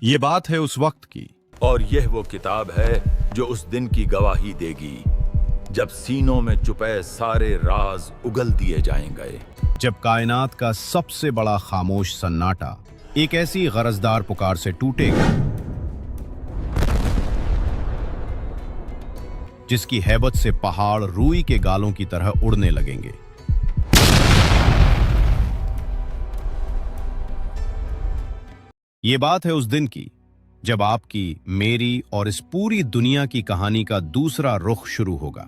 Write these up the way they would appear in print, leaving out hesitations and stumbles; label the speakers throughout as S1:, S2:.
S1: ये बात है उस वक्त की
S2: और यह वो किताब है जो उस दिन की गवाही देगी जब सीनों में छुपे सारे राज उगल दिए जाएंगे।
S1: जब कायनात का सबसे बड़ा खामोश सन्नाटा एक ऐसी गरजदार पुकार से टूटेगा जिसकी हैबत से पहाड़ रूई के गालों की तरह उड़ने लगेंगे। ये बात है उस दिन की जब आपकी, मेरी और इस पूरी दुनिया की कहानी का दूसरा रुख शुरू होगा।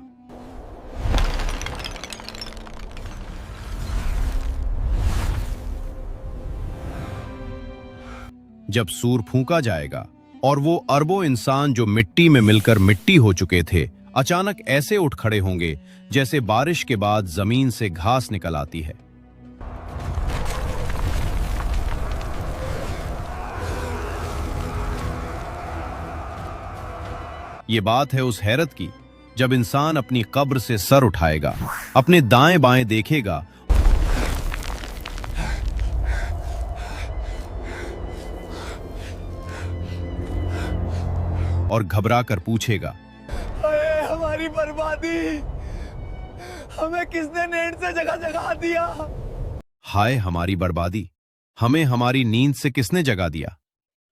S1: जब सूर फूंका जाएगा और वो अरबों इंसान जो मिट्टी में मिलकर मिट्टी हो चुके थे अचानक ऐसे उठ खड़े होंगे जैसे बारिश के बाद जमीन से घास निकल आती है। ये बात है उस हैरत की जब इंसान अपनी कब्र से सर उठाएगा, अपने दाएं बाएं देखेगा और घबरा कर पूछेगा,
S3: अरे हमारी बर्बादी, हमें किसने नींद से जगा दिया?
S1: हाय हमारी बर्बादी, हमें हमारी नींद से किसने जगा दिया?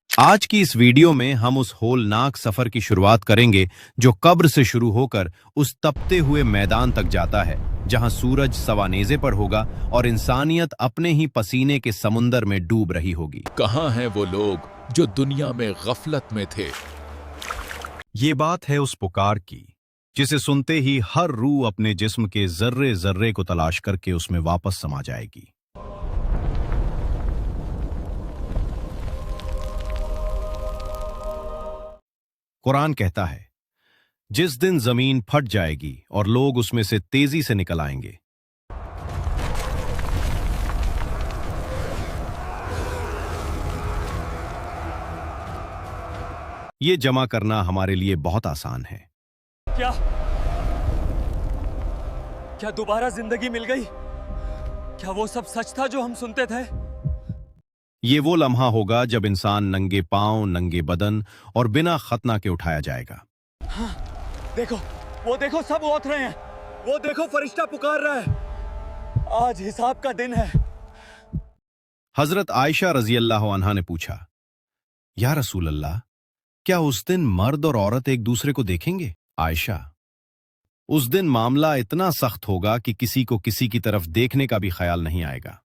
S1: आज की इस वीडियो में हम उस होलनाक सफर की शुरुआत करेंगे जो कब्र से शुरू होकर उस तपते हुए मैदान तक जाता है जहां सूरज सवानेजे पर होगा और इंसानियत अपने ही पसीने के समुंदर में डूब रही होगी।
S2: कहां हैं वो लोग जो दुनिया में गफलत में थे?
S1: ये बात है उस पुकार की जिसे सुनते ही हर रूह अपने जिस्म के जर्रे जर्रे को तलाश करके उसमें वापस समा जाएगी। कुरान कहता है, जिस दिन जमीन फट जाएगी और लोग उसमें से तेजी से निकल आएंगे। ये जमा करना हमारे लिए बहुत आसान है।
S3: क्या दोबारा जिंदगी मिल गई? क्या वो सब सच था जो हम सुनते थे?
S1: ये वो लम्हा होगा जब इंसान नंगे पांव, नंगे बदन और बिना खतना के उठाया जाएगा।
S3: हाँ, वो देखो सब उठ रहे हैं। वो देखो फरिश्ता पुकार रहा है। आज हिसाब का दिन है।
S1: हजरत आयशा रजी अल्लाह अन्हा ने पूछा, या रसूल अल्लाह, क्या उस दिन मर्द और औरत एक दूसरे को देखेंगे? आयशा, उस दिन मामला इतना सख्त होगा कि किसी को किसी की तरफ देखने का भी ख्याल नहीं आएगा।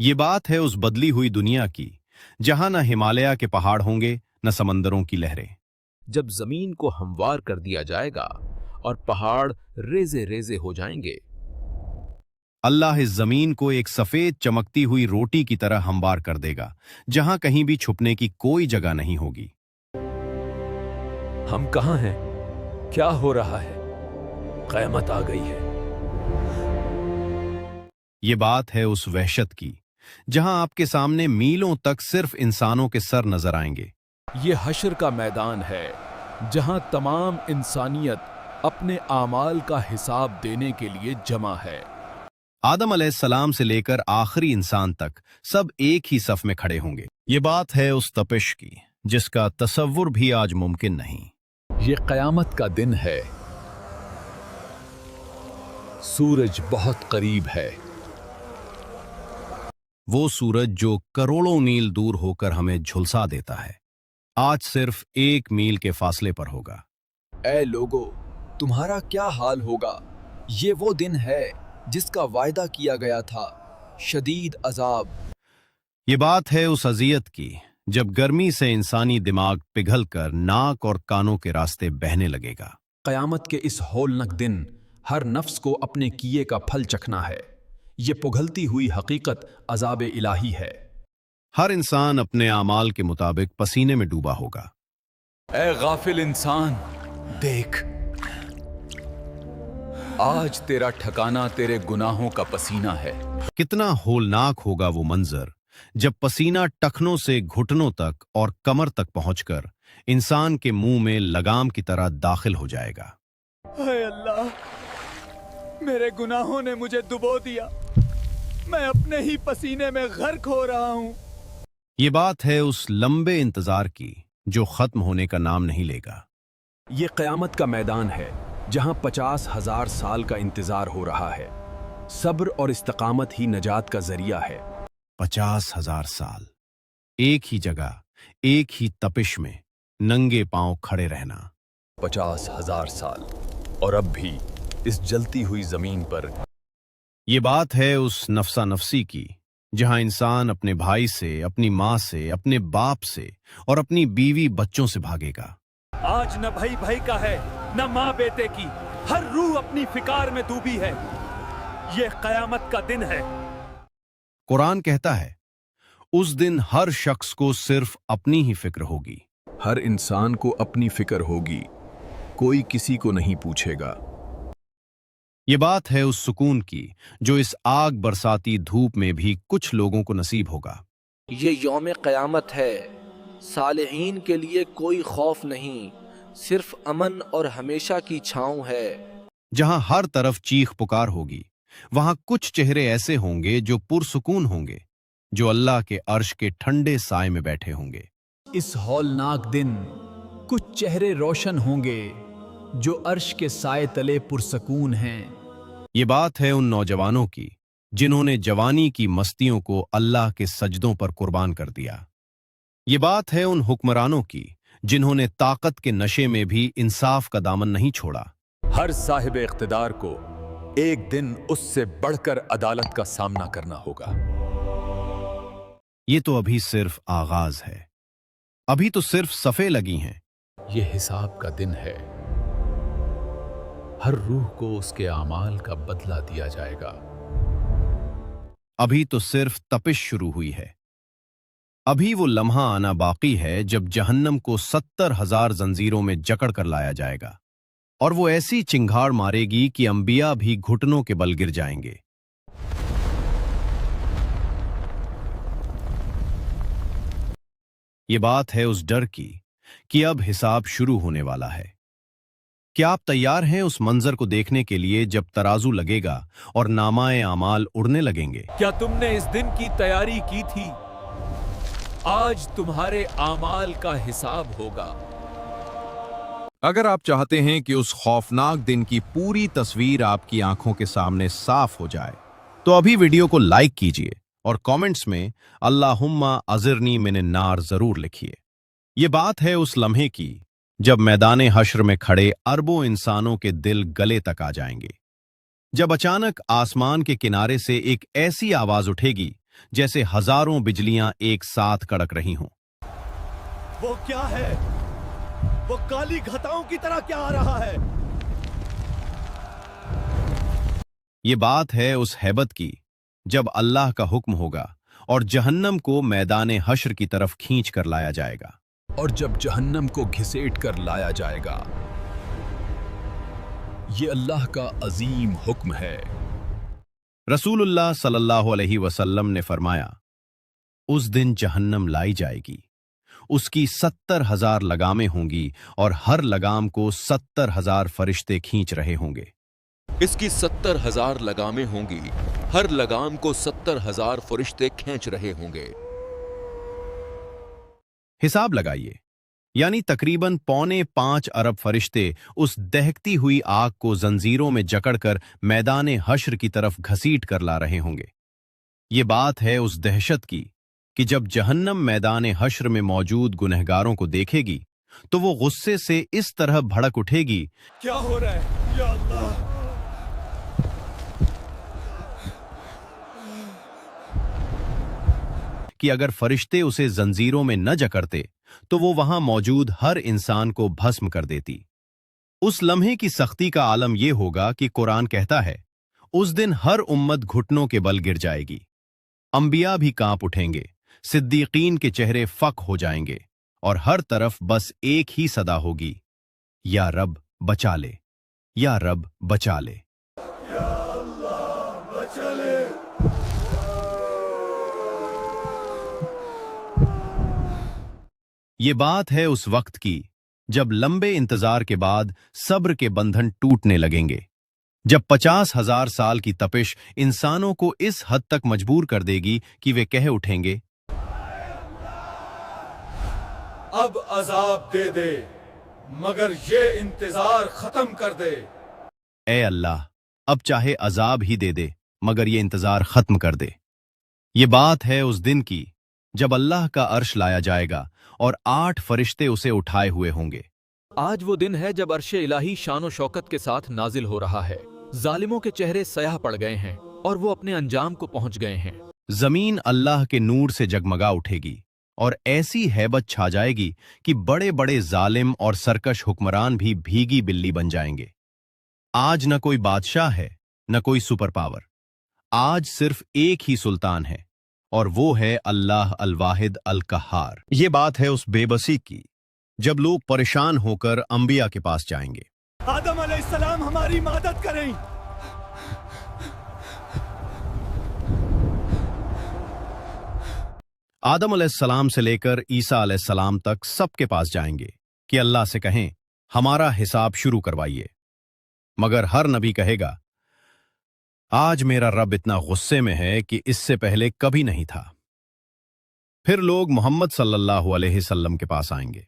S1: ये बात है उस बदली हुई दुनिया की जहां न हिमालय के पहाड़ होंगे न समंदरों की लहरें।
S4: जब जमीन को हमवार कर दिया जाएगा और पहाड़ रेजे रेजे हो जाएंगे।
S1: अल्लाह इस जमीन को एक सफेद चमकती हुई रोटी की तरह हमवार कर देगा जहां कहीं भी छुपने की कोई जगह नहीं होगी।
S4: हम कहां हैं? क्या हो रहा है? क़यामत आ गई है।
S1: ये बात है उस वहशत की जहां आपके सामने मीलों तक सिर्फ इंसानों के सर नजर आएंगे।
S4: ये हश्र का मैदान है जहां तमाम इंसानियत अपने आमाल का हिसाब देने के लिए जमा है।
S1: आदम अलैहिस्सलाम से लेकर आखिरी इंसान तक सब एक ही सफ में खड़े होंगे। ये बात है उस तपिश की जिसका तसव्वुर भी आज मुमकिन नहीं।
S4: ये क़यामत का दिन है। सूरज बहुत करीब है।
S1: वो सूरज जो करोड़ों मील दूर होकर हमें झुलसा देता है आज सिर्फ 1 मील के फासले पर होगा।
S5: ऐ लोगो, तुम्हारा क्या हाल होगा? ये वो दिन है जिसका वायदा किया गया था, शदीद अजाब।
S1: ये बात है उस अजियत की जब गर्मी से इंसानी दिमाग पिघलकर नाक और कानों के रास्ते बहने लगेगा।
S5: क़यामत के इस होलनक दिन हर नफ्स को अपने किए का फल चखना है। ये पिघलती हुई हकीकत अजाब इलाही है।
S1: हर इंसान अपने आमाल के मुताबिक पसीने में डूबा होगा।
S4: ऐ गाफिल इंसान, देख, आज तेरा ठिकाना तेरे गुनाहों का पसीना है।
S1: कितना होलनाक होगा वो मंजर जब पसीना टखनों से घुटनों तक और कमर तक पहुंचकर इंसान के मुंह में लगाम की तरह दाखिल हो जाएगा।
S3: हाय अल्लाह, मेरे गुनाहों ने मुझे डुबो दिया। मैं अपने ही पसीने में गर्क हो रहा हूं।
S1: ये बात है उस लंबे इंतजार की जो खत्म होने का नाम नहीं लेगा।
S4: ये क़यामत का मैदान है जहां 50,000 साल का इंतजार हो रहा है। सब्र और इस्तकामत ही नजात का जरिया है।
S1: 50,000 साल, एक ही जगह, एक ही तपिश में नंगे पांव खड़े रहना।
S2: 50,000 साल, और अब भी इस जलती हुई जमीन पर।
S1: ये बात है उस नफसा नफसी की जहां इंसान अपने भाई से, अपनी माँ से, अपने बाप से और अपनी बीवी बच्चों से भागेगा।
S3: आज न भाई भाई का है, न माँ बेटे की, हर रूह अपनी फिकार में डूबी है। ये कयामत का दिन है।
S1: कुरान कहता है उस दिन हर शख्स को सिर्फ अपनी ही फिक्र होगी।
S4: हर इंसान को अपनी फिक्र होगी, कोई किसी को नहीं पूछेगा।
S1: ये बात है उस सुकून की जो इस आग बरसाती धूप में भी कुछ लोगों को नसीब होगा।
S6: ये यौम क़यामत है, सालिहीन के लिए कोई खौफ नहीं, सिर्फ अमन और हमेशा की छाँव है।
S1: जहां हर तरफ चीख पुकार होगी, वहां कुछ चेहरे ऐसे होंगे जो पुरसुकून होंगे, जो अल्लाह के अर्श के ठंडे साए में बैठे होंगे।
S7: इस हौलनाक दिन कुछ चेहरे रोशन होंगे जो अर्श के साए तले पुरसकून हैं।
S1: ये बात है उन नौजवानों की जिन्होंने जवानी की मस्तियों को अल्लाह के सजदों पर कुर्बान कर दिया। ये बात है उन हुक्मरानों की जिन्होंने ताकत के नशे में भी इंसाफ का दामन नहीं छोड़ा।
S2: हर साहिब इख्तिदार को एक दिन उससे बढ़कर अदालत का सामना करना होगा।
S1: ये तो अभी सिर्फ आगाज है, अभी तो सिर्फ सफ़े लगी हैं।
S4: ये हिसाब का दिन है। हर रूह को उसके आमाल का बदला दिया जाएगा।
S1: अभी तो सिर्फ तपिश शुरू हुई है। अभी वो लम्हा आना बाकी है जब जहन्नम को 70,000 जंजीरों में जकड़ कर लाया जाएगा और वो ऐसी चिंगाड़ मारेगी कि अंबिया भी घुटनों के बल गिर जाएंगे। ये बात है उस डर की कि अब हिसाब शुरू होने वाला है। क्या आप तैयार हैं उस मंजर को देखने के लिए जब तराजू लगेगा और नामाए आमाल उड़ने लगेंगे?
S3: क्या तुमने इस दिन की तैयारी की थी? आज तुम्हारे आमाल का हिसाब होगा।
S1: अगर आप चाहते हैं कि उस खौफनाक दिन की पूरी तस्वीर आपकी आंखों के सामने साफ हो जाए, तो अभी वीडियो को लाइक कीजिए और कमेंट्स में अल्लाहुम्मा अज़िरनी मिनन नार जरूर लिखिए। ये बात है उस लम्हे की जब मैदाने हश्र में खड़े अरबों इंसानों के दिल गले तक आ जाएंगे, जब अचानक आसमान के किनारे से एक ऐसी आवाज उठेगी जैसे हजारों बिजलियां एक साथ कड़क रही हों।
S3: वो क्या है? वो काली घटाओं की तरह क्या आ रहा है?
S1: ये बात है उस हैबत की जब अल्लाह का हुक्म होगा और जहन्नम को मैदाने हश्र की तरफ खींच कर लाया जाएगा।
S4: और जब जहन्नम को घिसेट कर लाया जाएगा, ये अल्लाह का अजीम हुक्म है।
S1: रसूलुल्लाह सल्लल्लाहु अलैहि वसल्लम ने फरमाया, उस दिन जहन्नम लाई जाएगी, उसकी 70,000 लगामें होंगी और हर लगाम को 70,000 फरिश्ते खींच रहे होंगे।
S8: इसकी 70,000 लगामें होंगी, हर लगाम को 70,000 फरिश्ते खींच रहे होंगे।
S1: हिसाब लगाइए, यानी तकरीबन 4.25 अरब फरिश्ते उस दहकती हुई आग को जंजीरों में जकड़कर मैदाने हश्र की तरफ घसीट कर ला रहे होंगे। ये बात है उस दहशत की कि जब जहन्नम मैदाने हश्र में मौजूद गुनहगारों को देखेगी तो वो गुस्से से इस तरह भड़क उठेगी,
S3: क्या हो रहा है? या अल्लाह!
S1: कि अगर फरिश्ते उसे जंजीरों में न जकड़ते तो वो वहां मौजूद हर इंसान को भस्म कर देती। उस लम्हे की सख्ती का आलम यह होगा कि कुरान कहता है उस दिन हर उम्मत घुटनों के बल गिर जाएगी, अंबिया भी कांप उठेंगे, सिद्दीकीन के चेहरे फक हो जाएंगे और हर तरफ बस एक ही सदा होगी, या रब बचा ले, या रब बचा ले। ये बात है उस वक्त की जब लंबे इंतजार के बाद सब्र के बंधन टूटने लगेंगे, जब 50,000 साल की तपिश इंसानों को इस हद तक मजबूर कर देगी कि वे कह उठेंगे,
S3: अब अजाब दे दे, मगर ये इंतजार खत्म कर दे।
S1: ए अल्लाह, अब चाहे अजाब ही दे दे मगर ये इंतजार खत्म कर दे। ये बात है उस दिन की जब अल्लाह का अर्श लाया जाएगा और 8 फरिश्ते उसे उठाए हुए होंगे।
S9: आज वो दिन है जब अर्श इलाही शान शौकत के साथ नाजिल हो रहा है। जालिमों के चेहरे स्याह पड़ गए हैं और वो अपने अंजाम को पहुंच गए हैं।
S1: जमीन अल्लाह के नूर से जगमगा उठेगी और ऐसी हैबत छा जाएगी कि बड़े बड़े जालिम और सरकश हुक्मरान भी भीगी बिल्ली बन जाएंगे। आज न कोई बादशाह है न कोई सुपर पावर, आज सिर्फ एक ही सुल्तान है और वो है अल्लाह अल वाहिद अल कहार। ये बात है उस बेबसी की जब लोग परेशान होकर अंबिया के पास जाएंगे।
S3: आदम अलैहिस्सलाम हमारी मदद करें।
S1: आदम अलैहिस्सलाम से लेकर ईसा अलैहिस्सलाम तक सबके पास जाएंगे कि अल्लाह से कहें हमारा हिसाब शुरू करवाइए। मगर हर नबी कहेगा, आज मेरा रब इतना गुस्से में है कि इससे पहले कभी नहीं था। फिर लोग मोहम्मद सल्लल्लाहु अलैहि वसल्लम के पास आएंगे।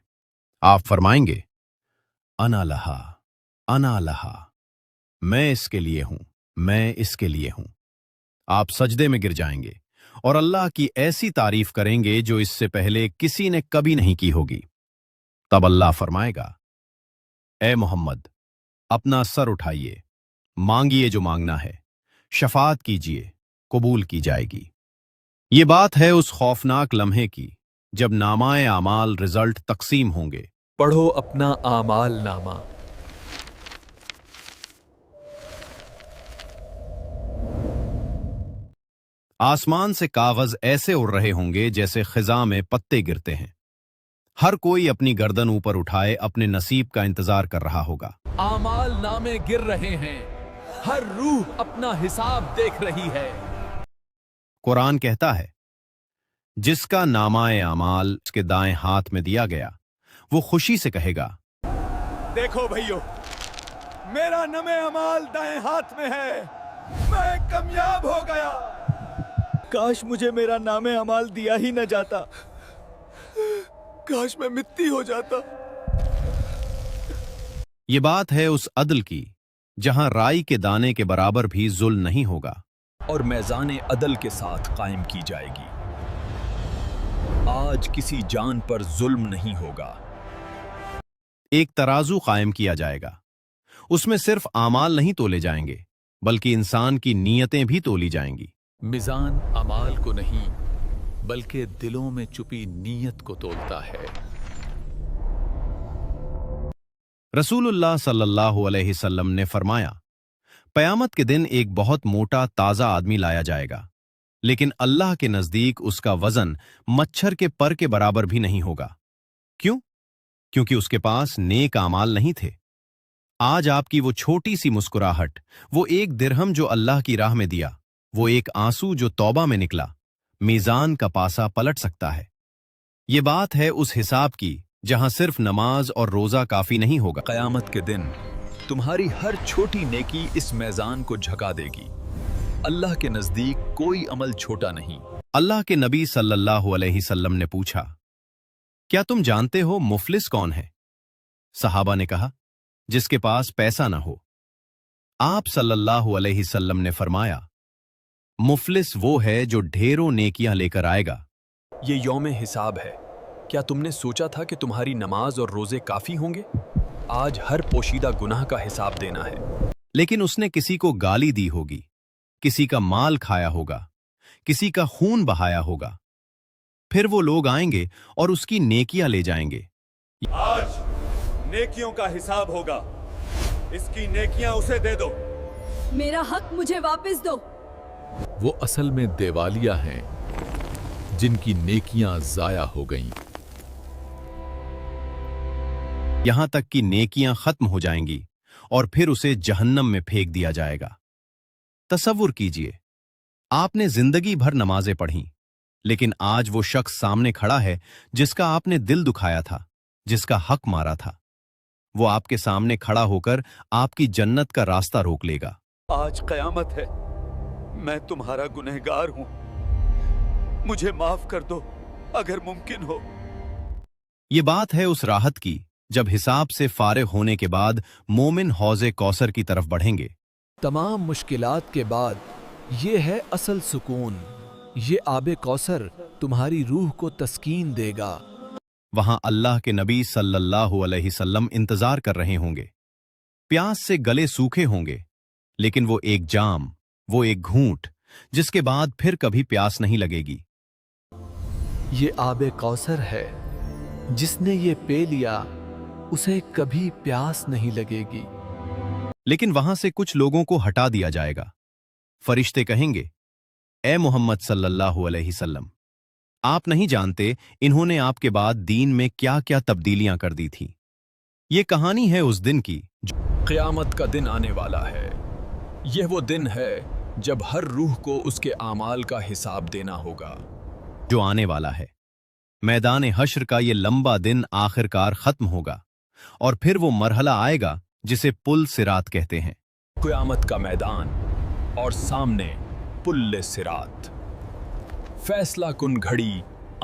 S1: आप फरमाएंगे, अना लहा, मैं इसके लिए हूं, मैं इसके लिए हूं। आप सजदे में गिर जाएंगे और अल्लाह की ऐसी तारीफ करेंगे जो इससे पहले किसी ने कभी नहीं की होगी। तब अल्लाह फरमाएगा, ए मोहम्मद, अपना सर उठाइए, मांगिए जो मांगना है, शफात कीजिए, कबूल की जाएगी। ये बात है उस खौफनाक लम्हे की जब नामाए आमाल रिजल्ट तकसीम होंगे।
S9: पढ़ो अपना आमाल नामा।
S1: आसमान से कागज ऐसे उड़ रहे होंगे जैसे खिजा में पत्ते गिरते हैं। हर कोई अपनी गर्दन ऊपर उठाए अपने नसीब का इंतजार कर रहा होगा।
S7: आमाल नामे गिर रहे हैं, हर रूह अपना हिसाब देख रही है।
S1: कुरान कहता है, जिसका नामाए आमाल उसके दाएं हाथ में दिया गया वो खुशी से कहेगा,
S3: देखो भैयो, मेरा नमे अमाल दाएं हाथ में है, मैं कामयाब हो गया। काश मुझे मेरा नामे अमाल दिया ही न जाता, काश मैं मिट्टी हो जाता।
S1: ये बात है उस अदल की जहां राई के दाने के बराबर भी जुल्म नहीं होगा
S4: और मैज़ान अदल के साथ कायम की जाएगी। आज किसी जान पर जुल्म नहीं होगा।
S1: एक तराजू कायम किया जाएगा, उसमें सिर्फ आमाल नहीं तोले जाएंगे बल्कि इंसान की नीयतें भी तोली जाएंगी।
S9: मिजान अमाल को नहीं बल्कि दिलों में छुपी नीयत को तोलता है।
S1: रसूलुल्लाह सल्लल्लाहु अलैहि वसल्लम ने फरमाया, क़यामत के दिन एक बहुत मोटा ताज़ा आदमी लाया जाएगा, लेकिन अल्लाह के नज़दीक उसका वज़न मच्छर के पर के बराबर भी नहीं होगा। क्यों? क्योंकि उसके पास नेक आमाल नहीं थे। आज आपकी वो छोटी सी मुस्कुराहट, वो एक दिरहम जो अल्लाह की राह में दिया, वो एक आंसू जो तौबा में निकला, मीज़ान का पासा पलट सकता है। ये बात है उस हिसाब की जहां सिर्फ नमाज और रोजा काफी नहीं होगा।
S4: क़यामत के दिन तुम्हारी हर छोटी नेकी इस मैज़ान को झुका देगी। अल्लाह के नज़दीक कोई अमल छोटा नहीं।
S1: अल्लाह के नबी सल्लल्लाहु अलैहि वसल्लम ने पूछा, क्या तुम जानते हो मुफलिस कौन है? सहाबा ने कहा, जिसके पास पैसा ना हो। आप सल्लल्लाहु अलैहि वसल्लम ने फरमाया, मुफलिस वो है जो ढेरों नेकियां लेकर आएगा।
S4: ये यौम हिसाब है। क्या तुमने सोचा था कि तुम्हारी नमाज और रोजे काफी होंगे? आज हर पोशीदा गुनाह का हिसाब देना है।
S1: लेकिन उसने किसी को गाली दी होगी, किसी का माल खाया होगा, किसी का खून बहाया होगा। फिर वो लोग आएंगे और उसकी नेकियां ले जाएंगे।
S3: आज नेकियों का हिसाब होगा, इसकी नेकियां उसे दे दो।
S10: मेरा हक मुझे वापस दो।
S9: वो असल में देवालिया हैं जिनकी नेकियां जाया हो गईं।
S1: यहां तक कि नेकियां खत्म हो जाएंगी और फिर उसे जहन्नम में फेंक दिया जाएगा। तसव्वुर कीजिए, आपने जिंदगी भर नमाजें पढ़ी, लेकिन आज वो शख्स सामने खड़ा है जिसका आपने दिल दुखाया था, जिसका हक मारा था। वो आपके सामने खड़ा होकर आपकी जन्नत का रास्ता रोक लेगा।
S3: आज कयामत है, मैं तुम्हारा गुनहगार हूं, मुझे माफ कर दो अगर मुमकिन हो।
S1: ये बात है उस राहत की जब हिसाब से फारिग होने के बाद मोमिन हौज़े कौसर की तरफ बढ़ेंगे।
S6: तमाम मुश्किलात के बाद ये है असल सुकून। ये आबे कौसर तुम्हारी रूह को तस्कीन देगा।
S1: वहां अल्लाह के नबी सल्लल्लाहु अलैहि वसल्लम इंतजार कर रहे होंगे। प्यास से गले सूखे होंगे, लेकिन वो एक जाम, वो एक घूंट, जिसके बाद फिर कभी प्यास नहीं लगेगी।
S6: ये आबे कौसर है, जिसने ये पी लिया उसे कभी प्यास नहीं लगेगी।
S1: लेकिन वहां से कुछ लोगों को हटा दिया जाएगा। फरिश्ते कहेंगे, ए मोहम्मद सल्लल्लाहु अलैहि वसल्लम, आप नहीं जानते इन्होंने आपके बाद दीन में क्या क्या तब्दीलियां कर दी थी। ये कहानी है उस दिन की
S4: क़यामत का दिन आने वाला है। यह वो दिन है जब हर रूह को उसके आमाल का हिसाब देना होगा।
S1: जो आने वाला है। मैदान हश्र का ये लंबा दिन आखिरकार खत्म होगा और फिर वो मरहला आएगा जिसे पुल सिरात कहते हैं।
S4: क़यामत का मैदान और सामने पुल्ले सिरात। फैसला कुन घड़ी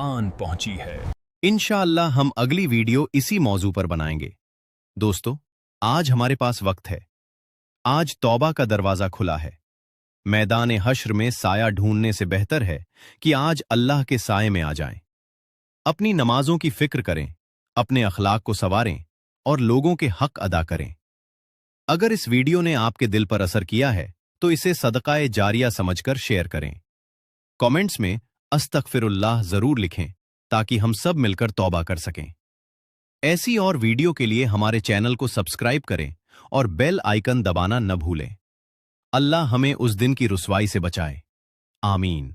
S4: आन पहुंची है।
S1: इंशाअल्लाह हम अगली वीडियो इसी मौजू पर बनाएंगे। दोस्तों, आज हमारे पास वक्त है। आज तौबा का दरवाजा खुला है। मैदान हश्र में साया ढूंढने से बेहतर है कि आज अल्लाह के साए में आ जाएं। अपनी नमाजों की फिक्र करें, अपने अखलाक को संवारें और लोगों के हक अदा करें। अगर इस वीडियो ने आपके दिल पर असर किया है तो इसे सदकाए जारिया समझकर शेयर करें। कमेंट्स में अस्तगफिरुल्लाह जरूर लिखें ताकि हम सब मिलकर तौबा कर सकें। ऐसी और वीडियो के लिए हमारे चैनल को सब्सक्राइब करें और बेल आइकन दबाना न भूलें। अल्लाह हमें उस दिन की रुसवाई से बचाए। आमीन।